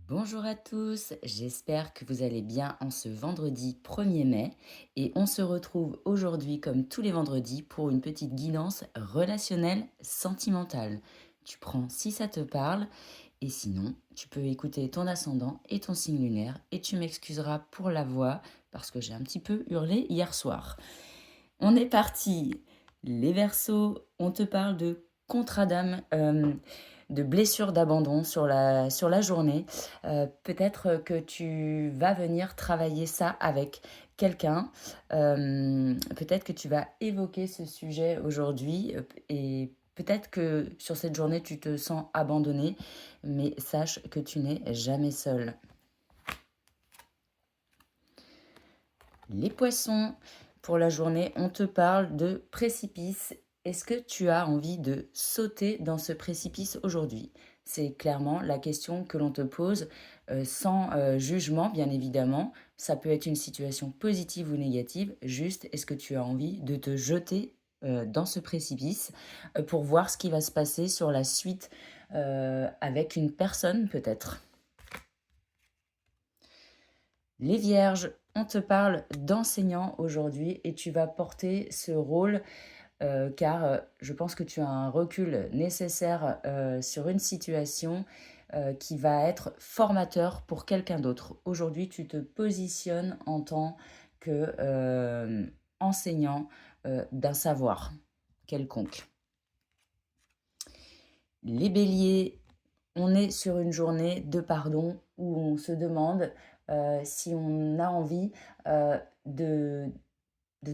Bonjour à tous, j'espère que vous allez bien en ce vendredi 1er mai et on se retrouve aujourd'hui comme tous les vendredis pour une petite guidance relationnelle sentimentale. Tu prends si ça te parle et sinon tu peux écouter ton ascendant et ton signe lunaire et tu m'excuseras pour la voix parce que j'ai un petit peu hurlé hier soir. On est parti. Les Verseaux, on te parle de contrat d'âme, de blessures d'abandon sur la journée. Peut-être que tu vas venir travailler ça avec quelqu'un. Peut-être que tu vas évoquer ce sujet aujourd'hui et peut-être que sur cette journée, tu te sens abandonné, mais sache que tu n'es jamais seul. Les poissons, pour la journée, on te parle de précipice. Est-ce que tu as envie de sauter dans ce précipice aujourd'hui? C'est clairement la question que l'on te pose sans jugement, bien évidemment. Ça peut être une situation positive ou négative. Juste, est-ce que tu as envie de te jeter dans ce précipice pour voir ce qui va se passer sur la suite avec une personne peut-être? Les vierges, on te parle d'enseignant aujourd'hui et tu vas porter ce rôle car je pense que tu as un recul nécessaire sur une situation qui va être formateur pour quelqu'un d'autre. Aujourd'hui, tu te positionnes en tant que enseignant d'un savoir quelconque. Les béliers, on est sur une journée de pardon où on se demande si on a envie de,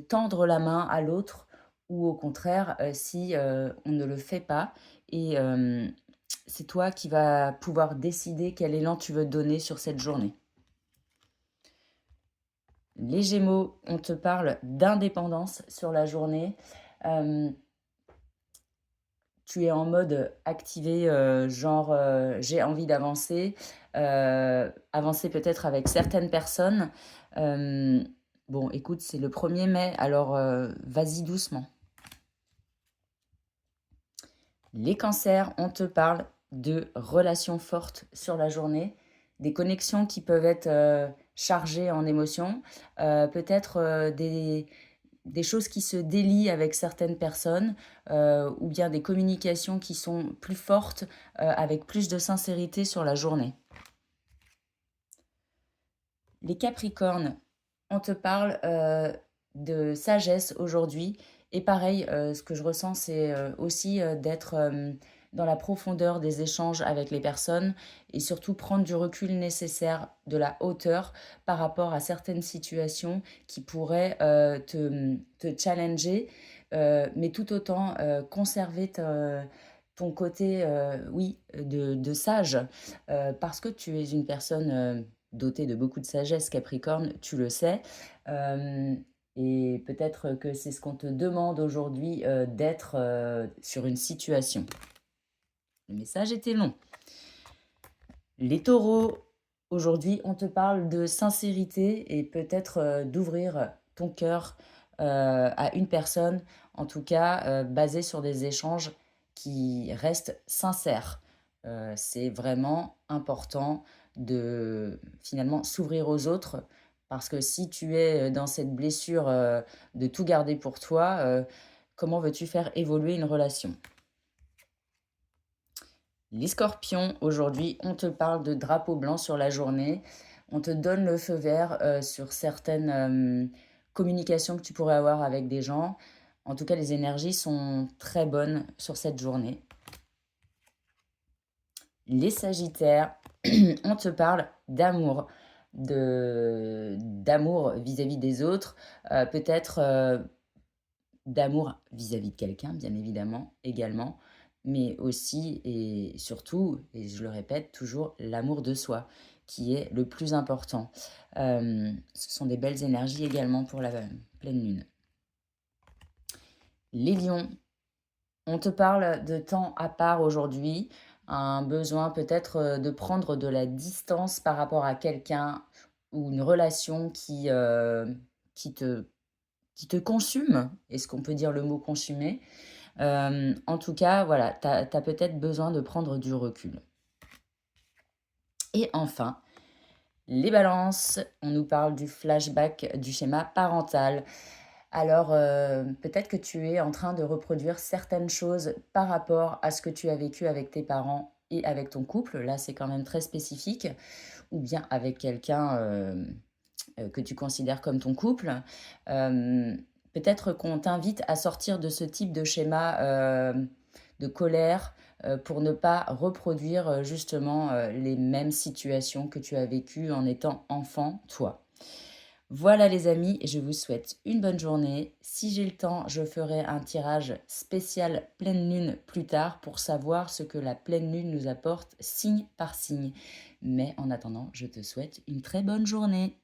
tendre la main à l'autre ou au contraire si on ne le fait pas. Et c'est toi qui vas pouvoir décider quel élan tu veux donner sur cette journée. Les gémeaux, on te parle d'indépendance sur la journée. Euh, Tu es en mode activé, genre j'ai envie d'avancer, avancer peut-être avec certaines personnes. Euh, bon, écoute, c'est le 1er mai, alors vas-y doucement. Les cancers, on te parle de relations fortes sur la journée, des connexions qui peuvent être chargées en émotions, peut-être des choses qui se délient avec certaines personnes ou bien des communications qui sont plus fortes avec plus de sincérité sur la journée. Les Capricornes, on te parle de sagesse aujourd'hui. Et pareil, ce que je ressens, c'est aussi d'être dans la profondeur des échanges avec les personnes et surtout prendre du recul nécessaire, de la hauteur par rapport à certaines situations qui pourraient te challenger, mais tout autant conserver ton côté, oui, de sage, parce que tu es une personne doté de beaucoup de sagesse, Capricorne, tu le sais. Euh, et peut-être que c'est ce qu'on te demande aujourd'hui d'être sur une situation. Le message était long. Les taureaux, aujourd'hui, on te parle de sincérité et peut-être d'ouvrir ton cœur à une personne, en tout cas basé sur des échanges qui restent sincères. C'est vraiment important de finalement s'ouvrir aux autres parce que si tu es dans cette blessure de tout garder pour toi, comment veux-tu faire évoluer une relation? Les scorpions, aujourd'hui, on te parle de drapeau blanc sur la journée. On te donne le feu vert sur certaines communications que tu pourrais avoir avec des gens. En tout cas, les énergies sont très bonnes sur cette journée. Les sagittaires, on te parle d'amour, d'amour vis-à-vis des autres, peut-être d'amour vis-à-vis de quelqu'un, bien évidemment, également, mais aussi et surtout, et je le répète toujours, l'amour de soi, qui est le plus important. Ce sont des belles énergies également pour la pleine lune. Les lions, on te parle de temps à part aujourd'hui, un besoin peut-être de prendre de la distance par rapport à quelqu'un ou une relation qui te, qui te consume. Est-ce qu'on peut dire le mot consumer? En tout cas, voilà, tu as peut-être besoin de prendre du recul. Et enfin, les balances, on nous parle du flashback du schéma parental. Alors, peut-être que tu es en train de reproduire certaines choses par rapport à ce que tu as vécu avec tes parents et avec ton couple. Là, c'est quand même très spécifique. Ou bien avec quelqu'un que tu considères comme ton couple. Euh, Peut-être qu'on t'invite à sortir de ce type de schéma de colère pour ne pas reproduire justement les mêmes situations que tu as vécues en étant enfant, toi. Voilà les amis, je vous souhaite une bonne journée. Si j'ai le temps, je ferai un tirage spécial pleine lune plus tard pour savoir ce que la pleine lune nous apporte signe par signe. Mais en attendant, je te souhaite une très bonne journée.